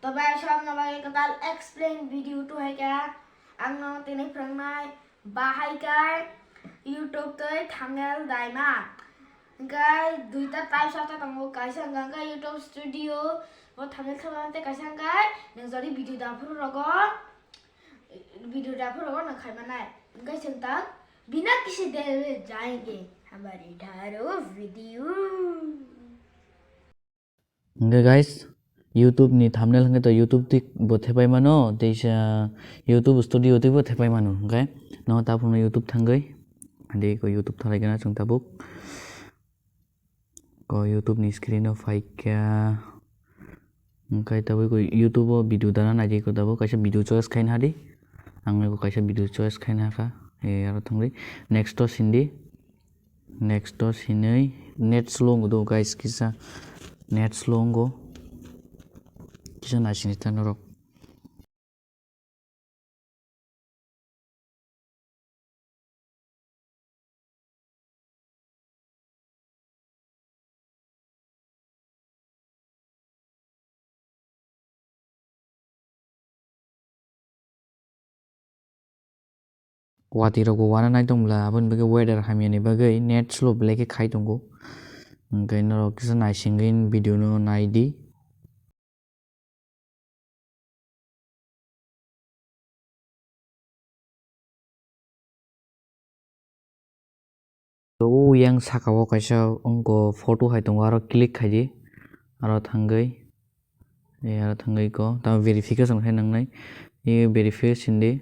Tabay siyam na bagay katal explain video to hay ka. Ang nang tiniprangnay bahay kay YouTube to thumbnail dai ma. Kay duita type sa tango kaisa hanggang YouTube studio o thumbnail thamante kaisa hanggang nang jodi video dapur rogo nang khai manai. Kay sentak बिना किसी देर में जाएंगे हमारी ढारो video Okay guys, YouTube ni thumbnail hangge to YouTube tik bo thepai mano teisa YouTube studio tik bo thepai mano okay no ta phone YouTube thangai ade ko YouTube thalai gana chung tabuk ko YouTube ni screen no fai kya okay tabu ko YouTube video dana na je ko tabu kaisa video choice khain hadi ang ko kaisa video choice khain ha ka aro thangri next to sindi next to sinai net slow do guys kisa net slow go kisa na sinita norok wati rogo wana nai tongla abon bege weather hamiani bagai net slow bleke khai tongo ngai no kisa nai singin video no nai di to yang sakao kaisa onko photo hai tongo aro click khai di aro thangai ko ta verification khai nangnai e verification de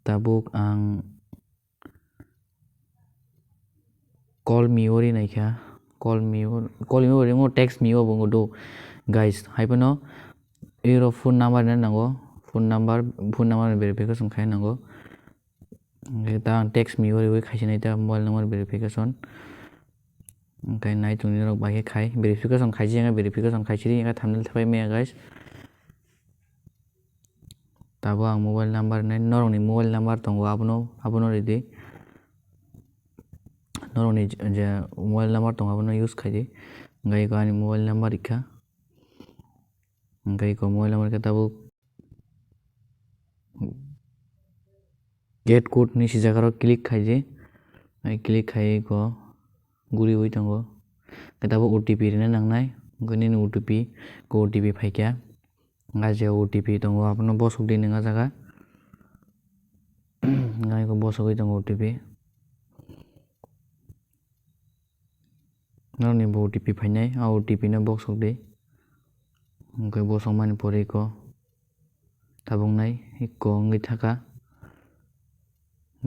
tabuk ang call me ori naikha call me ori ngo text me obongo do guys haibano ero phone number na nango phone number verification khai nango ta text me ori we khai ta mobile number verification kai nai tuni rok bai khai verification khai jinga verification khai chiri nga thumbnail thapai me guys tabo ang mobile number nai noroni mobile number tongo abono ready noroni je mobile number tongo abono use khai di ngai ko ani mobile number ikha ngai ko mobile number ka tabo get code ni si jaga ro click khai je ai click khai ko guri oi tongo tabo OTP rena nangnai goni OTP ko OTP phai kya ngaje OTP tongo abono bosok di ninga jaga ngai ko bosok oi tongo OTP noni bo OTP phainai a OTP na bosok de ngai bosok mani pore ko tabung nai ko ngai thaka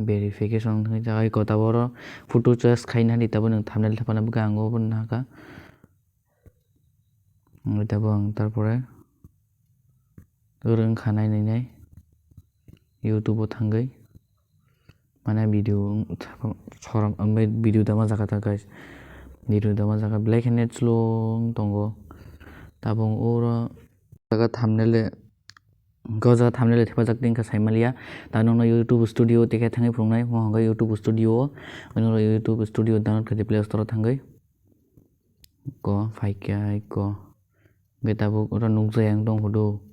verification ngai jaga ko taboro photo choice khaina ni tabo nang thumbnail thapana buka ango bon naka ngai tabo ang tarpore rung khanai nai YouTube thangai mana video choram amai video dama jaga ta guys video dama jaga black and white slow tongo tabung ora jaga thumbnail goja thumbnail thepajak ding ka saimalia ta no YouTube studio teke thangai phungnai mo hanga YouTube studio no YouTube studio download khati play store thangai ko faikya ko betabu ora nukjai ang dong hodo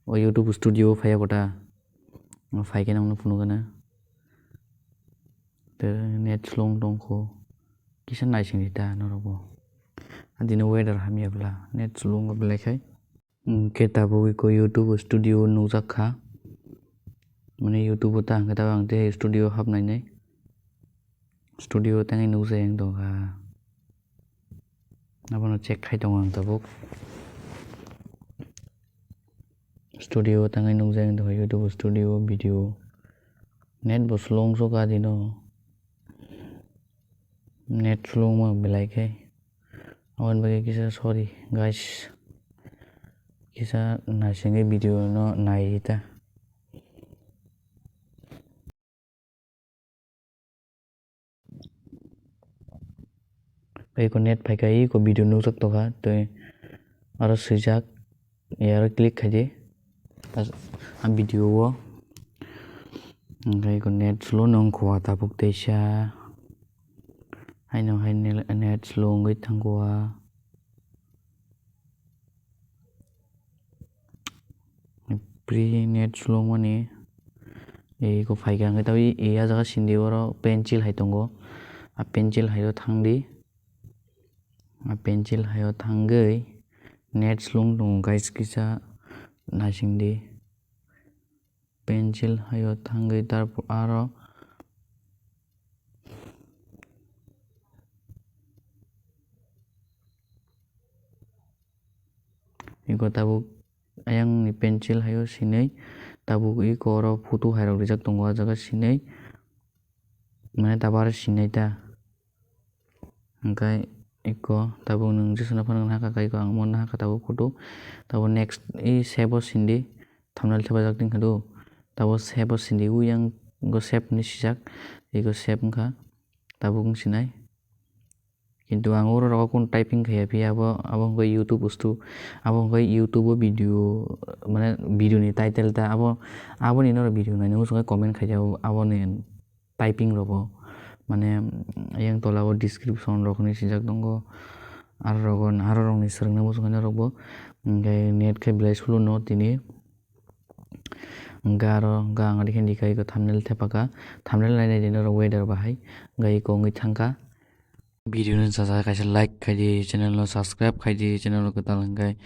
o YouTube studio phaya kota faikya nang phunu kana te net slow dong ko kisa nai sing ta no robo adino weather hamiabla net slow ga blekhai ketabu ko YouTube studio nujakha mane YouTube ta ngata bang te studio hab nai nai studio tangai nujai ang dong ha abono check khai dong ang tabuk studio tangai nujai ang dong YouTube studio video net bo slow so ga dino net slow ma belai khai awan bagi kisa sorry guys kisa nasinge video no nai ta kai ko net phai kai ko video no jak to ga to aro sujak aro click khaje am video wo kai ko net slow nong khwa ta buk teisa haino net slow ngai thangwa pre net slow money ko faiga ngai tawi e a jaga sindi oro pencil hai tongo a pencil hayo thangdi a pencil hayo thangai net slung tongo guys kisa naisingdi pencil hayo thangai tarpor aro iko tabuk ayang ni pencil hayo sinai tabuk iko oro photo hairok rijak tongo a jaga sinai mane tabar sinai ta hingkai iko tabuk nung jesona phano haka iko ang mon haka tabuk photo tabuk next save o sindi thumbnail thepajak tingkha do tabuk save o sindi uyang go save ni sijak iko save wngkha tabuk wng sinai কিন্তু ang oro rogo kun typing khaya pi abo hingkai YouTube bustu abo hingkai YouTube o video mane video ni title ta abo ni no video nai nung songai comment khaijao abo ni typing rogo mane yang tola o description rok ni sijak tongo aro rok ni srengna bo songai rokbo hingkai net khai belai sulu no tini garo gang adi khen dikai ko thumbnail thepaka thumbnail nai nai no weather bahai gai ko ngai thangka video ni jaja kaisa like khai di channel no subscribe khai di channel ko tal hingkai